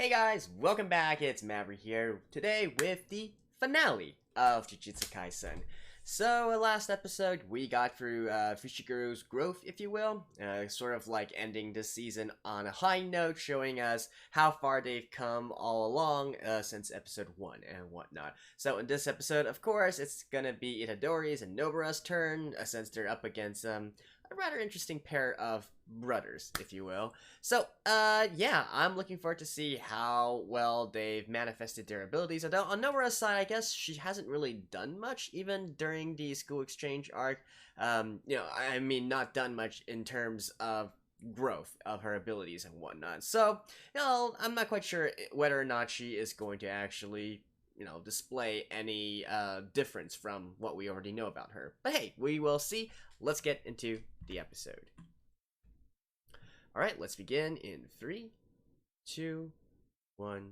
Hey guys, welcome back, it's Maverick here, today with the finale of Jujutsu Kaisen. So, last episode, we got through Fushiguro's growth, if you will, sort of like ending this season on a high note, showing us how far they've come all along since episode 1 and whatnot. So in this episode, of course, it's gonna be Itadori's and Nobara's turn, since they're up against a rather interesting pair of brothers, if you will. So, yeah, I'm looking forward to see how well they've manifested their abilities. Although, on Nomura's side, I guess she hasn't really done much, even during the school exchange arc. I mean, not done much in terms of growth of her abilities and whatnot. So, I'm not quite sure whether or not she is going to actually display any difference from what we already know about her. But hey, we will see. Let's get into the episode. Alright, let's begin in 3, 2, 1,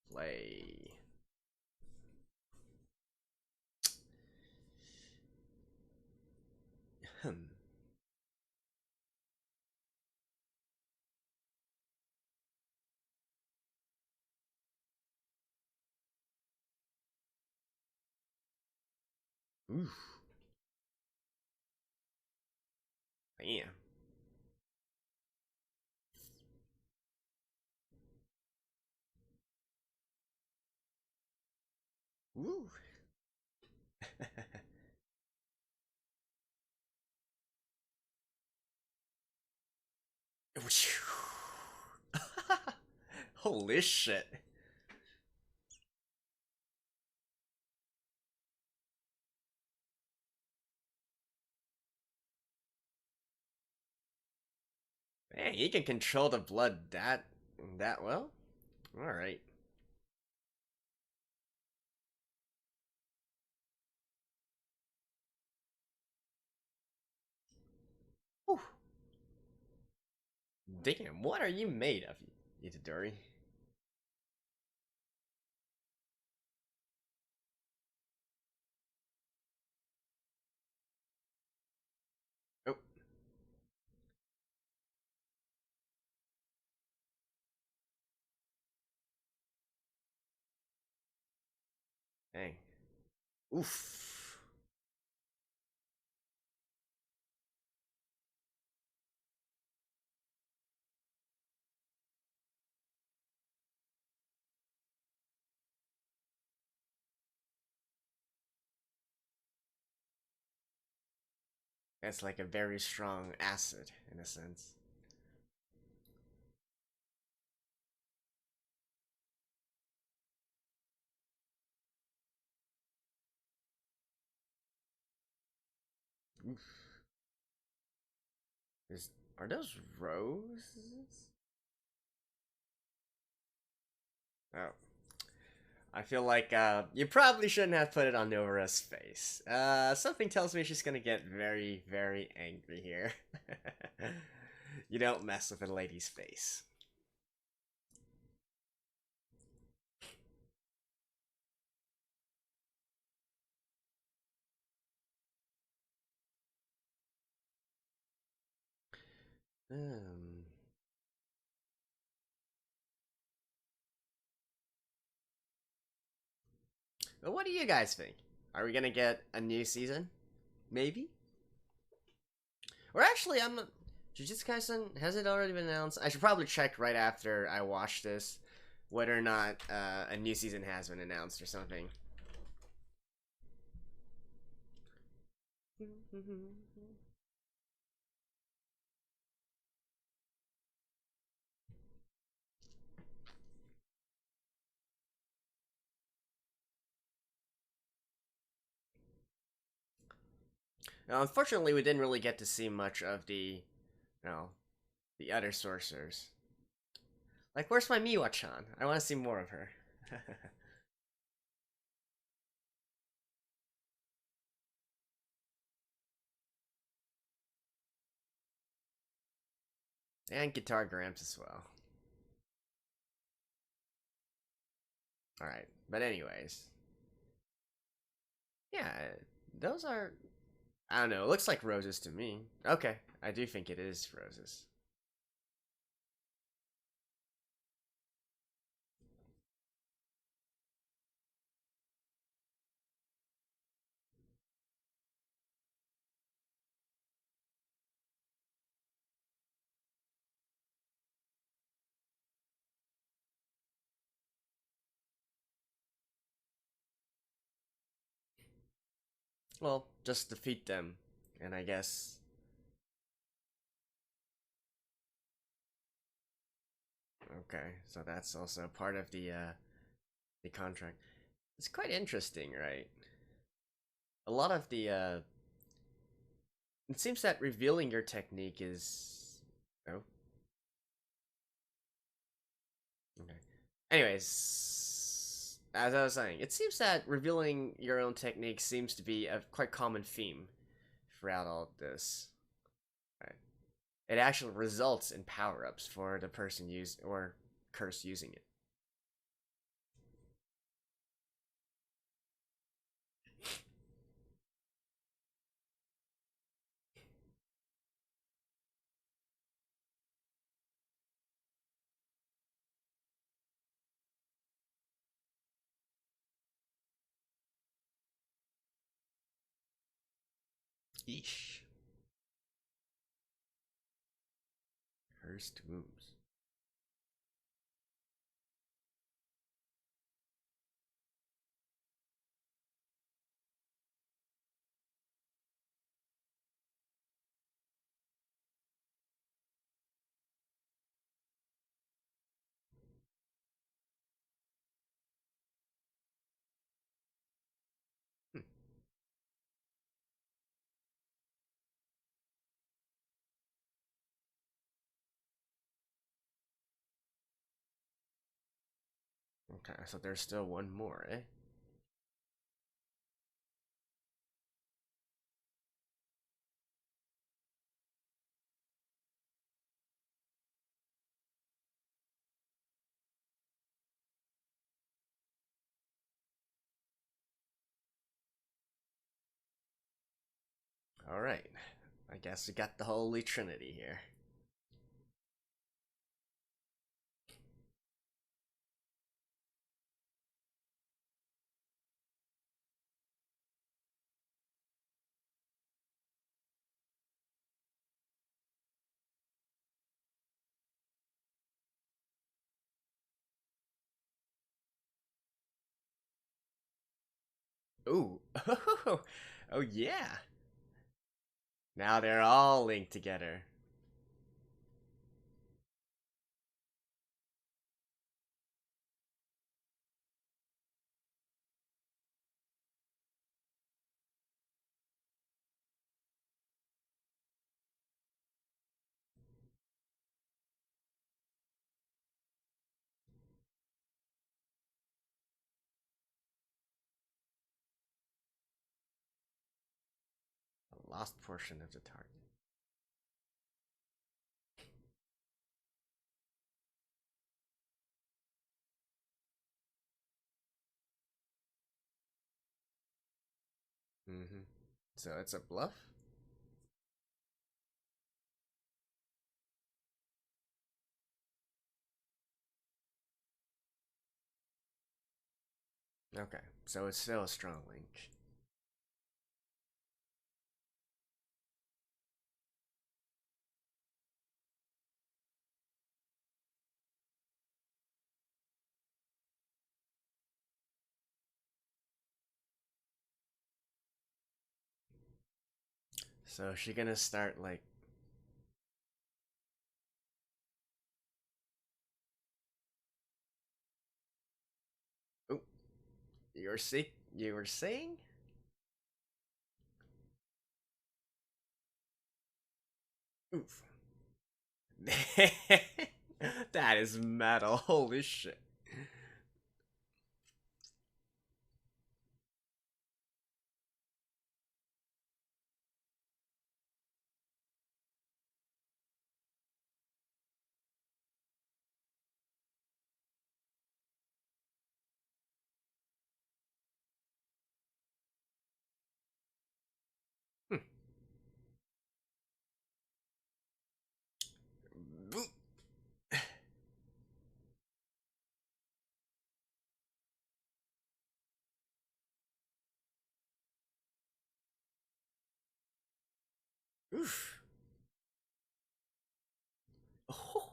play. Oof. Damn. Ooh. Holy shit. Man, you can control the blood that well? Alright. Damn, what are you made of, Itadori? Oh, dang. Oof. That's like a very strong acid, in a sense. Oof. Are those roses? Oh. I feel like you probably shouldn't have put it on Novara's face. Something tells me she's gonna get very, very angry here. You don't mess with a lady's face. Um, but what do you guys think? Are we gonna get a new season? Maybe? Or actually, I'm not... Jujutsu Kaisen, has it already been announced? I should probably check right after I watch this whether or not a new season has been announced or something. Now, unfortunately, we didn't really get to see much of the other sorcerers. Like, where's my Miwa-chan? I want to see more of her. And Guitar Gramps as well. Alright, but anyways. Yeah, those are... I don't know, it looks like roses to me. Okay, I do think it is roses. Well, just defeat them, and I guess. Okay, so that's also part of the contract. It's quite interesting, right? A lot of the it seems that revealing your technique is. Oh, okay. Anyways, as I was saying, it seems that revealing your own technique seems to be a quite common theme throughout all of this. Right? It actually results in power-ups for the person or curse using it. Eesh. Cursed wounds. Hmm. Okay, so there's still one more, eh? Alright. I guess we got the Holy Trinity here. Ooh. Oh, yeah. Now they're all linked together. The lost portion of the target. Mm-hmm. So it's a bluff? Okay, so it's still a strong link. So is she gonna start like. Oh, you're sick? You were saying? Oof. That is metal. Holy shit. Oof. Oh.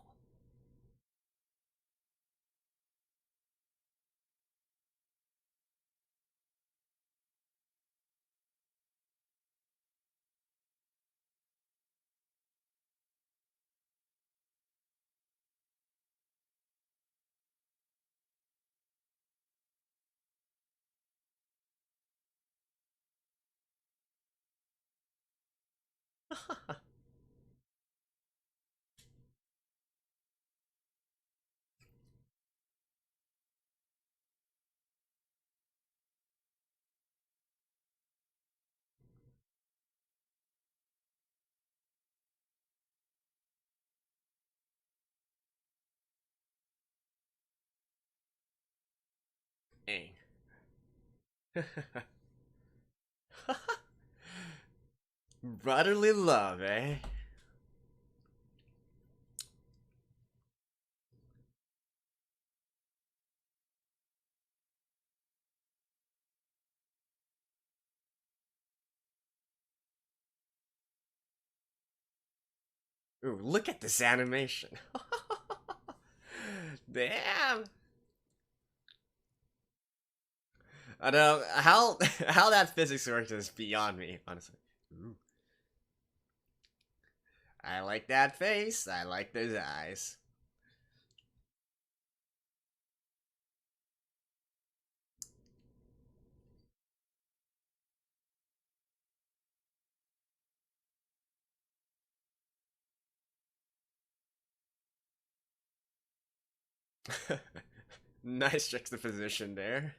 Dang. Brotherly love, eh? Ooh, look at this animation. Damn. I know how how that physics works is beyond me, honestly. Ooh. I like that face. I like those eyes. Nice juxtaposition there.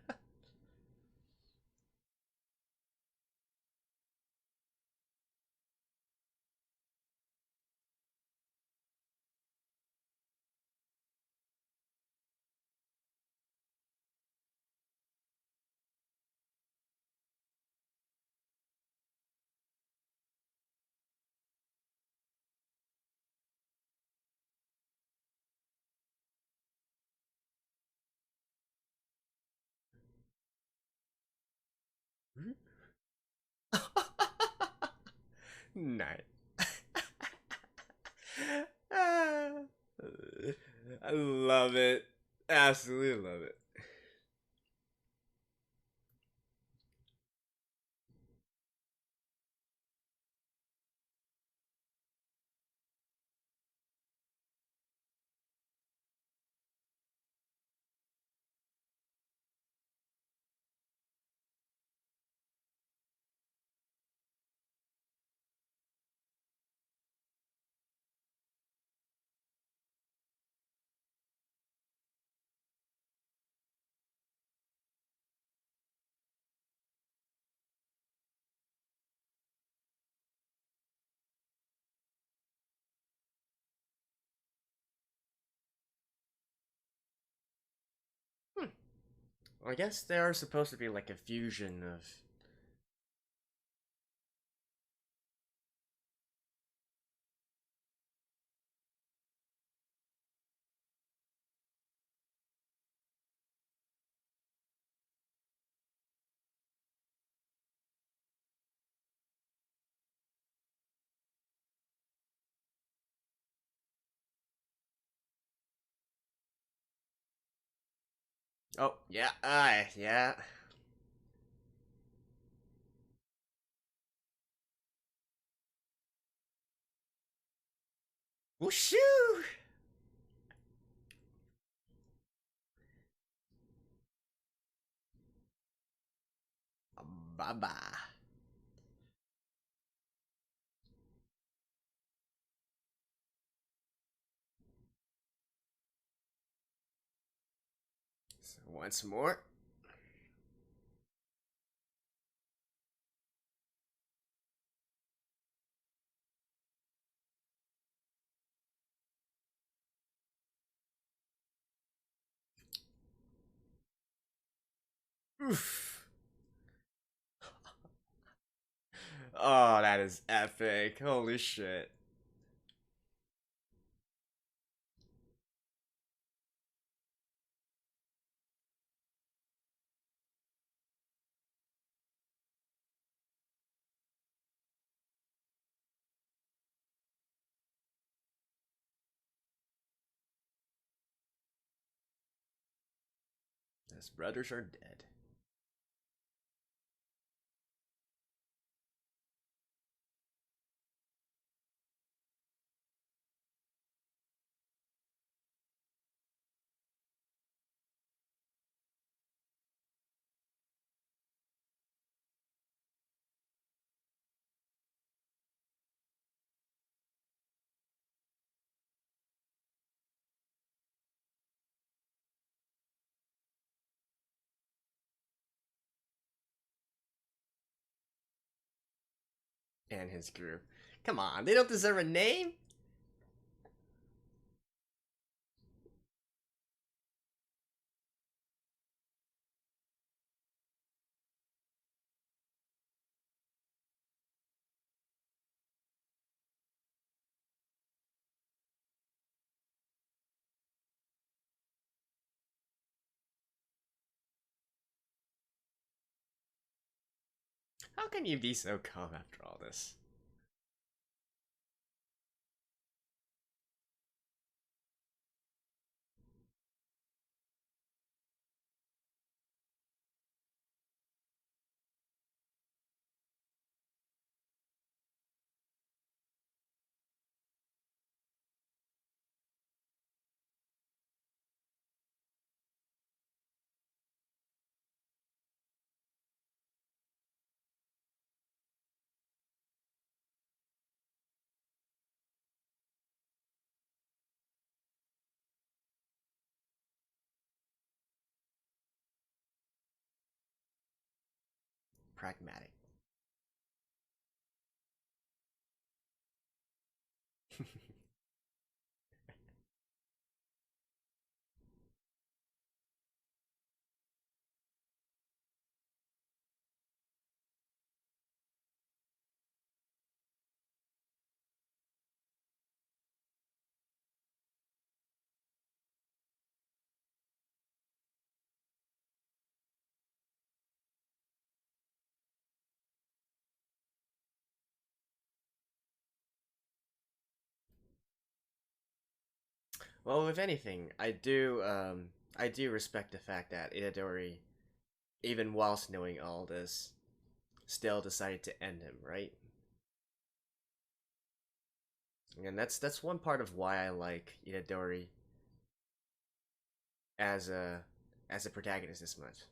Nice. I love it. Absolutely love it. Hmm. Well, I guess they are supposed to be like a fusion of. Oh yeah, yeah. Whooshu! Bye bye. So once more. Oof. Oh, that is epic. Holy shit. His brothers are dead. and his group. Come on, they don't deserve a name? How can you be so calm after all this? Pragmatic. Well, if anything, I do respect the fact that Itadori, even whilst knowing all this, still decided to end him, right? And that's one part of why I like Itadori as a protagonist this much.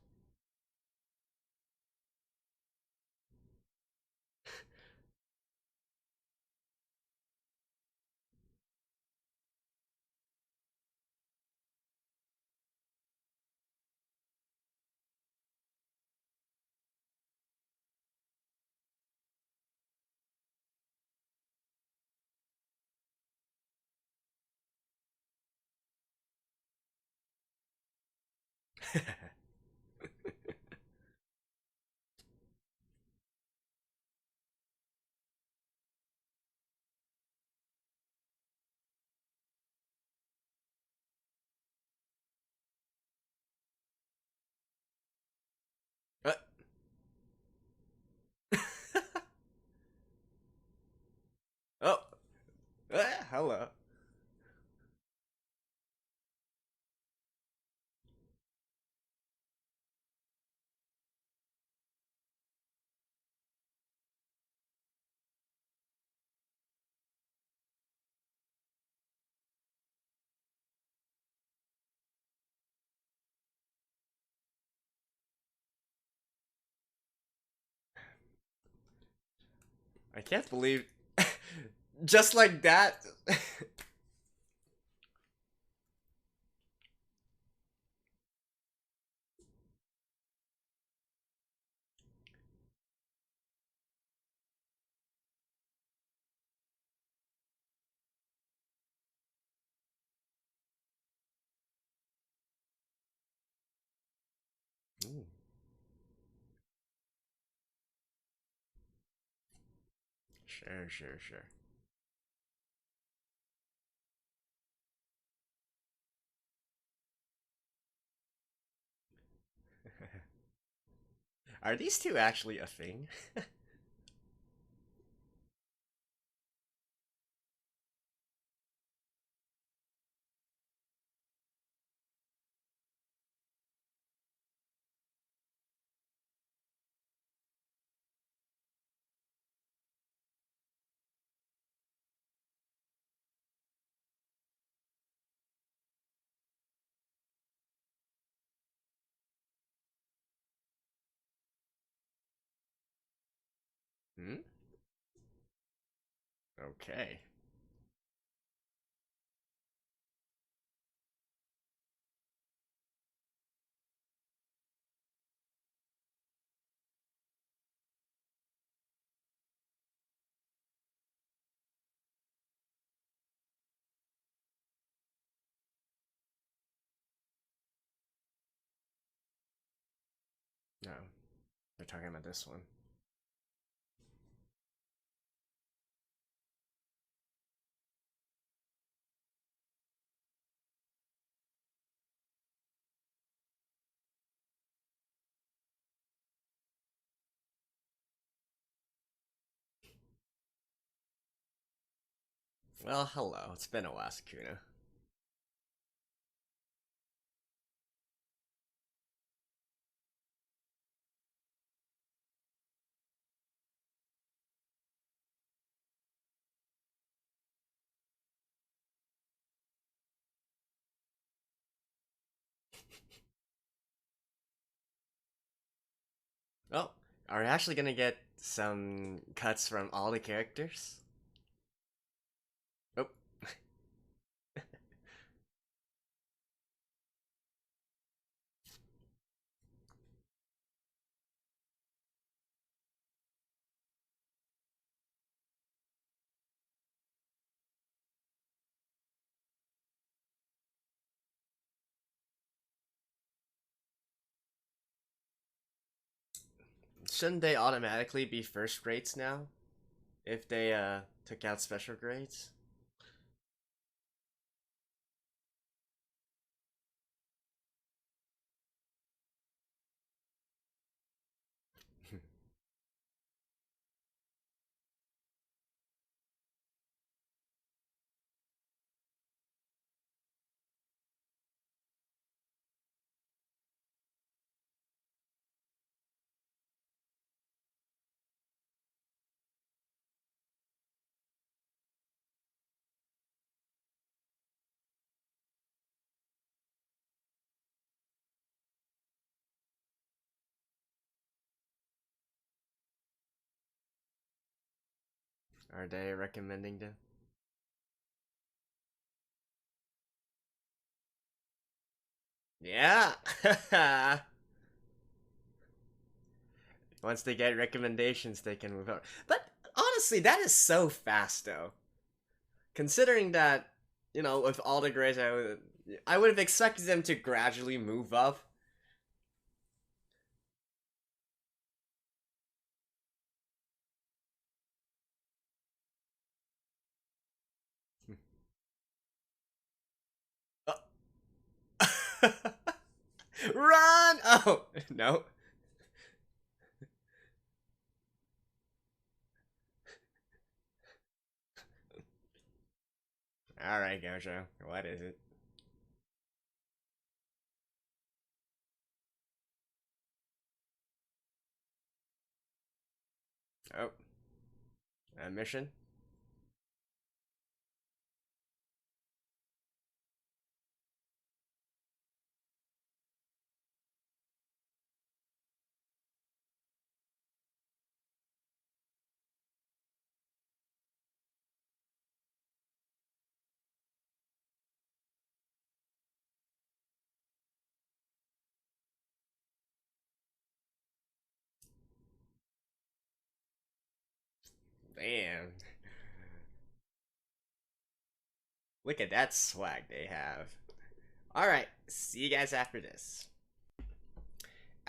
uh, oh, hello. I can't believe, just like that. Ooh, sure, sure, sure. Are these two actually a thing? Hmm? Okay. No, they're talking about this one. Well, hello. It's been a while, Sakuna. Oh, are we actually gonna get some cuts from all the characters? Oh, shouldn't they automatically be first grades now if they took out special grades? Are they recommending them? Yeah. Once they get recommendations, they can move out. But honestly, that is so fast, though. Considering that, with all the grades, I would have expected them to gradually move up. Run! Oh no. All right, Gojo. What is it? Oh, a mission. Damn. Look at that swag they have. All right. See you guys after this.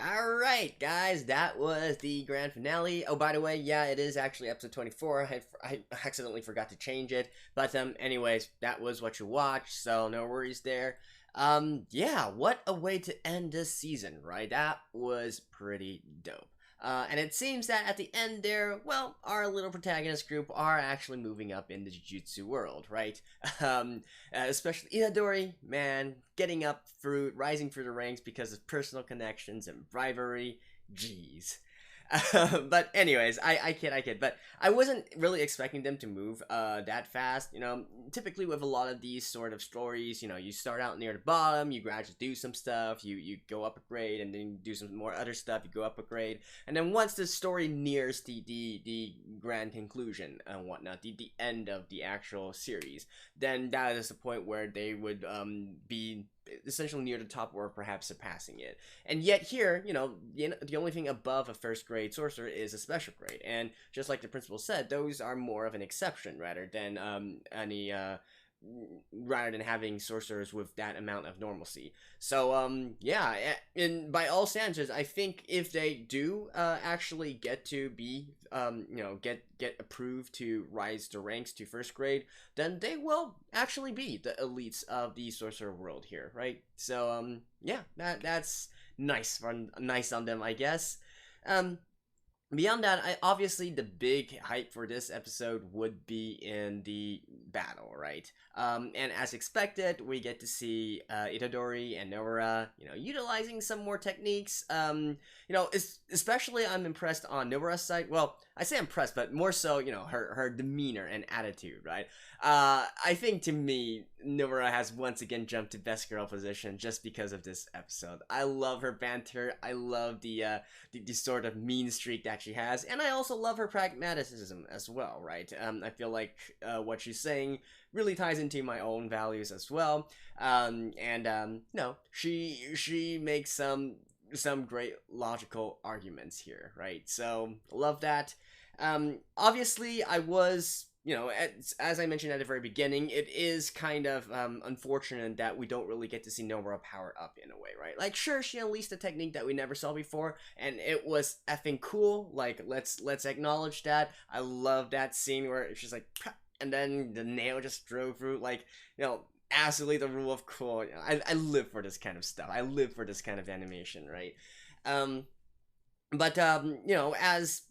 Alright, guys, that was the grand finale. Oh, by the way, yeah, it is actually episode 24. I accidentally forgot to change it. But, anyways, that was what you watched, so no worries there. Yeah, what a way to end this season, right? That was pretty dope. And it seems that at the end there, well, our little protagonist group are actually moving up in the Jujutsu world, right? Especially Itadori, man, getting up through, rising through the ranks because of personal connections and rivalry. Jeez. But anyways, I kid. But I wasn't really expecting them to move that fast. Typically with a lot of these sort of stories, you start out near the bottom, you gradually do some stuff, you go up a grade, and then you do some more other stuff, you go up a grade, and then once the story nears the grand conclusion and whatnot, the end of the actual series, then that is the point where they would be essentially near the top or perhaps surpassing it. And yet here, the only thing above a first grade sorcerer is a special grade. And just like the principal said, those are more of an exception rather than any rather than having sorcerers with that amount of normalcy. So yeah, and by all standards, I think if they do actually get to be get approved to rise the ranks to first grade, then they will actually be the elites of the sorcerer world here, right? So yeah, that's nice on them, I guess. Um, Beyond that, obviously the big hype for this episode would be in the battle, right? And as expected, we get to see Itadori and Nobara, utilizing some more techniques. Especially I'm impressed on Nobara's side. Well, I say impressed, but more so, her demeanor and attitude, right? I think to me, Nobara has once again jumped to best girl position just because of this episode. I love her banter. I love the sort of mean streak that she has, and I also love her pragmaticism as well, right? I feel like what she's saying really ties into my own values as well. No, she makes some great logical arguments here, right? So love that. Obviously, I was, as I mentioned at the very beginning, it is kind of unfortunate that we don't really get to see Nobara power up in a way, right? Like, sure, she unleashed a technique that we never saw before, and it was effing cool. Like, let's acknowledge that. I love that scene where she's like, and then the nail just drove through, like, absolutely the rule of cool. I live for this kind of stuff. I live for this kind of animation, right? But as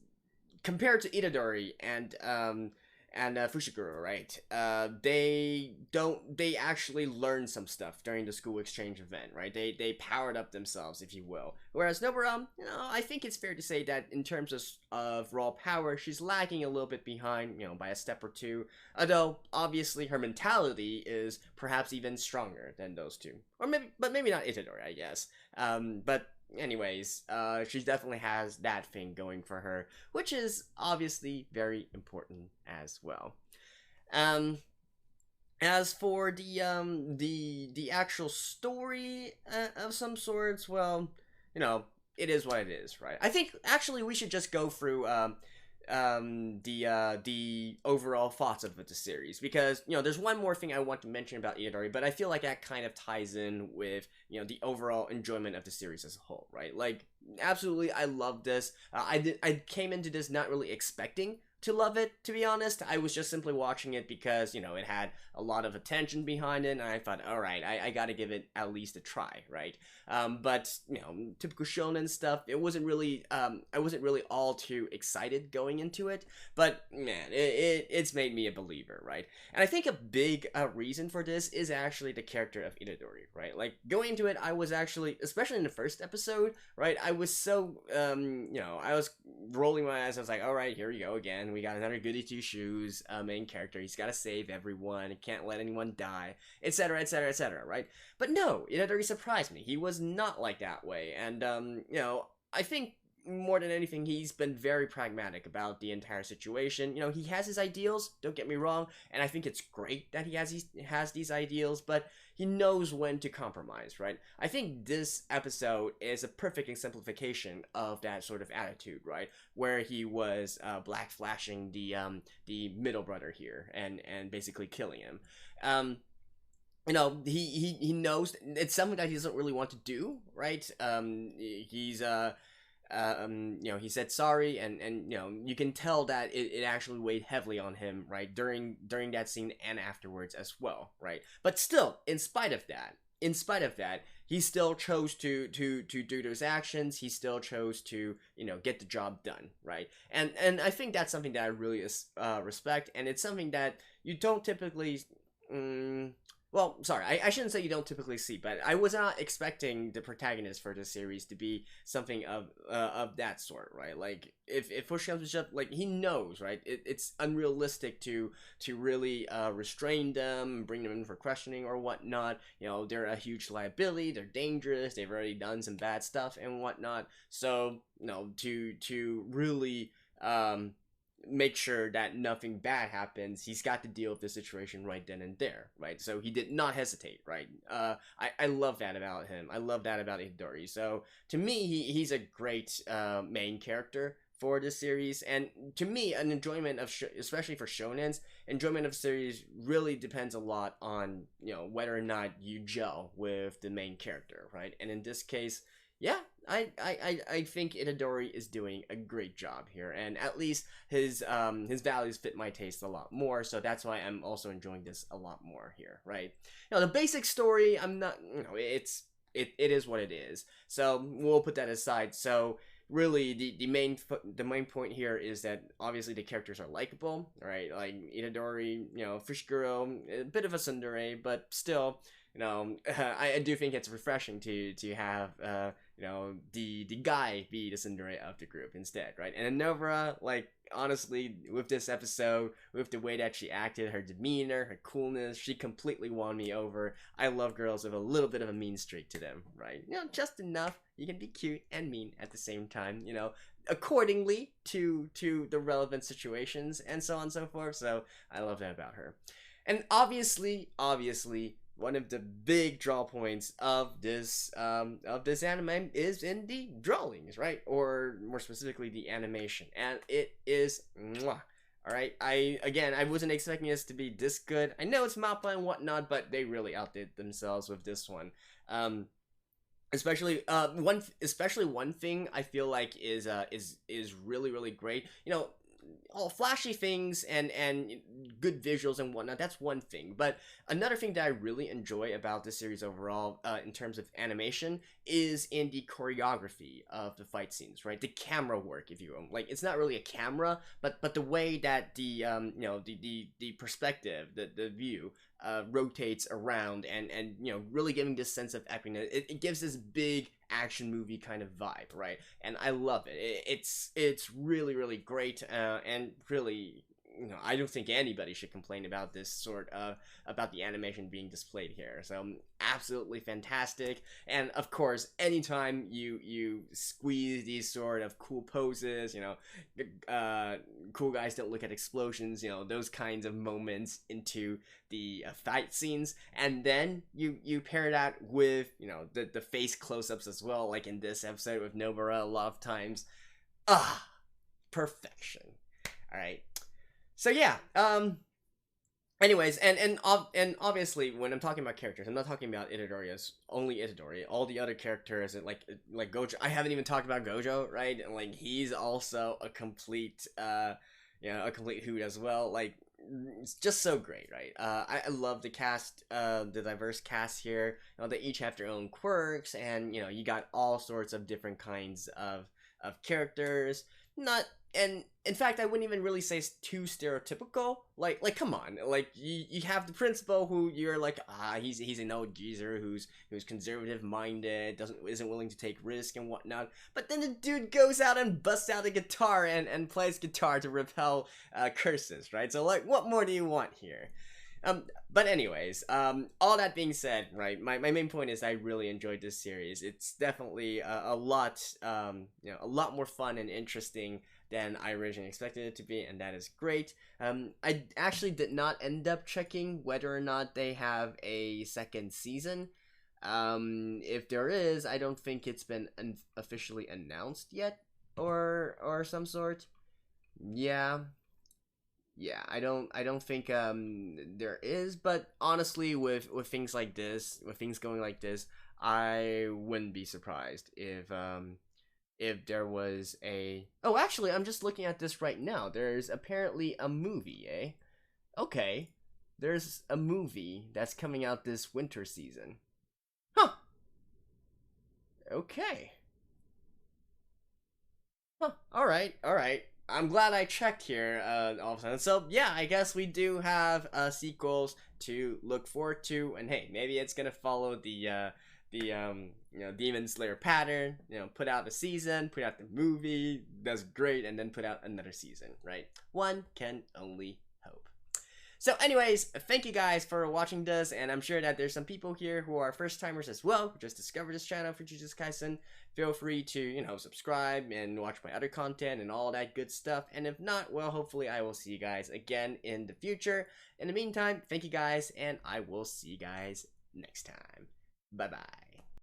compared to Itadori and Fushiguro, right? They actually learned some stuff during the school exchange event, right? They powered up themselves, if you will. Whereas Nobara, I think it's fair to say that in terms of raw power, she's lagging a little bit behind, by a step or two. Although obviously her mentality is perhaps even stronger than those two, but maybe not Itadori, I guess. But anyways, she definitely has that thing going for her, which is obviously very important as well. As for the actual story of some sorts, well, it is what it is, right? I think actually we should just go through the overall thoughts of the series, because there's one more thing I want to mention about Itadori, but I feel like that kind of ties in with the overall enjoyment of the series as a whole, right? Like, absolutely, I love this. I came into this not really expecting to love it, to be honest. I was just simply watching it because it had a lot of attention behind it, and I thought, all right, I gotta give it at least a try, right? But typical shonen stuff, it wasn't really I wasn't really all too excited going into it, but man, it's made me a believer, right? And I think a big reason for this is actually the character of Itadori, right? Like, going into it, I was actually, especially in the first episode, right, I was so I was rolling my eyes. I was like, all right, here we go again. We got another goody two shoes main character. He's got to save everyone. He can't let anyone die, etc., etc., etc., right? But no, Itadori surprised me. He was not like that way, and I think more than anything, he's been very pragmatic about the entire situation. He has his ideals, don't get me wrong, and I think it's great that he has these ideals, but he knows when to compromise, right? I think this episode is a perfect exemplification of that sort of attitude, right? Where he was black flashing the middle brother here and basically killing him. He knows it's something that he doesn't really want to do, right? He's he said sorry, and you can tell that it actually weighed heavily on him, right, during that scene and afterwards as well, right? But still, in spite of that, he still chose to do those actions. He still chose to get the job done, right? And I think that's something that I really respect, and it's something that you don't typically. Well, sorry, I shouldn't say you don't typically see, but I was not expecting the protagonist for this series to be something of that sort, right? Like, if push comes to shove, like, he knows, right? It's unrealistic to really restrain them, bring them in for questioning or whatnot. They're a huge liability. They're dangerous. They've already done some bad stuff and whatnot. So, to really make sure that nothing bad happens, he's got to deal with the situation right then and there, right? So he did not hesitate, right? I love that about him. I love that about Itadori. So to me, he's a great main character for this series. And to me, an enjoyment of especially for shonens, enjoyment of series really depends a lot on, you know, whether or not you gel with the main character, right? And in this case, yeah, I think Itadori is doing a great job here, and at least his values fit my taste a lot more, so that's why I'm also enjoying this a lot more here, right? You know, the basic story, I'm not, you know, it is what it is, so we'll put that aside. So really, the main point here is that obviously the characters are likable, right? Like Itadori, you know, Fushiguro, a bit of a tsundere, but still, you know, I do think it's refreshing to have you know, the guy be the tsundere of the group instead, right? And Nobara, like, honestly, with this episode, with the way that she acted, her demeanor, her coolness, she completely won me over. I love girls with a little bit of a mean streak to them, right? You know, just enough. You can be cute and mean at the same time, you know, accordingly to the relevant situations and so on and so forth. So I love that about her. And obviously, one of the big draw points of this anime is in the drawings, right? Or more specifically, the animation, and it is mwah. All right, I wasn't expecting this to be this good. I know it's MAPPA and whatnot, but they really outdid themselves with this one. Especially one thing I feel like is really great. You know, all flashy things and good visuals and whatnot, that's one thing, but another thing that I really enjoy about this series overall, in terms of animation, is in the choreography of the fight scenes, right? The camera work, if you will. Like, it's not really a camera, but the way that the you know, the perspective, the view rotates around, and you know, really giving this sense of epicness. It gives this big action movie kind of vibe, right? And I love it. It's really great, and really, you know, I don't think anybody should complain about this sort of, about the animation being displayed here. So absolutely fantastic. And of course, anytime you squeeze these sort of cool poses, you know, cool guys don't look at explosions, you know, those kinds of moments into the fight scenes, and then you pair that with, you know, the face close-ups as well, like in this episode with Nobara a lot of times. Perfection. All right. So yeah, anyways, and obviously, when I'm talking about characters, I'm not talking about Itadori as only Itadori. All the other characters, like Gojo, I haven't even talked about Gojo, right? And like, he's also a complete, you know, a complete hoot as well. Like, it's just so great, right? I love the cast, the diverse cast here. You know, they each have their own quirks, and you know, you got all sorts of different kinds of characters. Not, and in fact, I wouldn't even really say it's too stereotypical. Like come on, like you have the principal who you're like, he's an old geezer who's conservative minded, isn't willing to take risk and whatnot. But then the dude goes out and busts out a guitar and plays guitar to repel curses, right? So like, what more do you want here? But anyways, all that being said, right, my main point is I really enjoyed this series. It's definitely a lot, you know, a lot more fun and interesting than I originally expected it to be, and that is great. I actually did not end up checking whether or not they have a second season. If there is, I don't think it's been officially announced yet, or some sort. Yeah, I don't think there is, but honestly, with things like this, with things going like this, I wouldn't be surprised if there was a... Oh, actually, I'm just looking at this right now. There's apparently a movie, eh? Okay, there's a movie that's coming out this winter season. Huh. Okay. Huh. All right. I'm glad I checked here, all of a sudden. So yeah, I guess we do have sequels to look forward to, and hey, maybe it's gonna follow the you know, Demon Slayer pattern. You know, put out a season, put out the movie, does great, and then put out another season, right? One can only hope. So anyways, thank you guys for watching this, and I'm sure that there's some people here who are first timers as well, who just discovered this channel for Jujutsu Kaisen. Feel free to, you know, subscribe and watch my other content and all that good stuff, and if not, well, hopefully I will see you guys again in the future. In the meantime, thank you guys, and I will see you guys next time. Bye bye.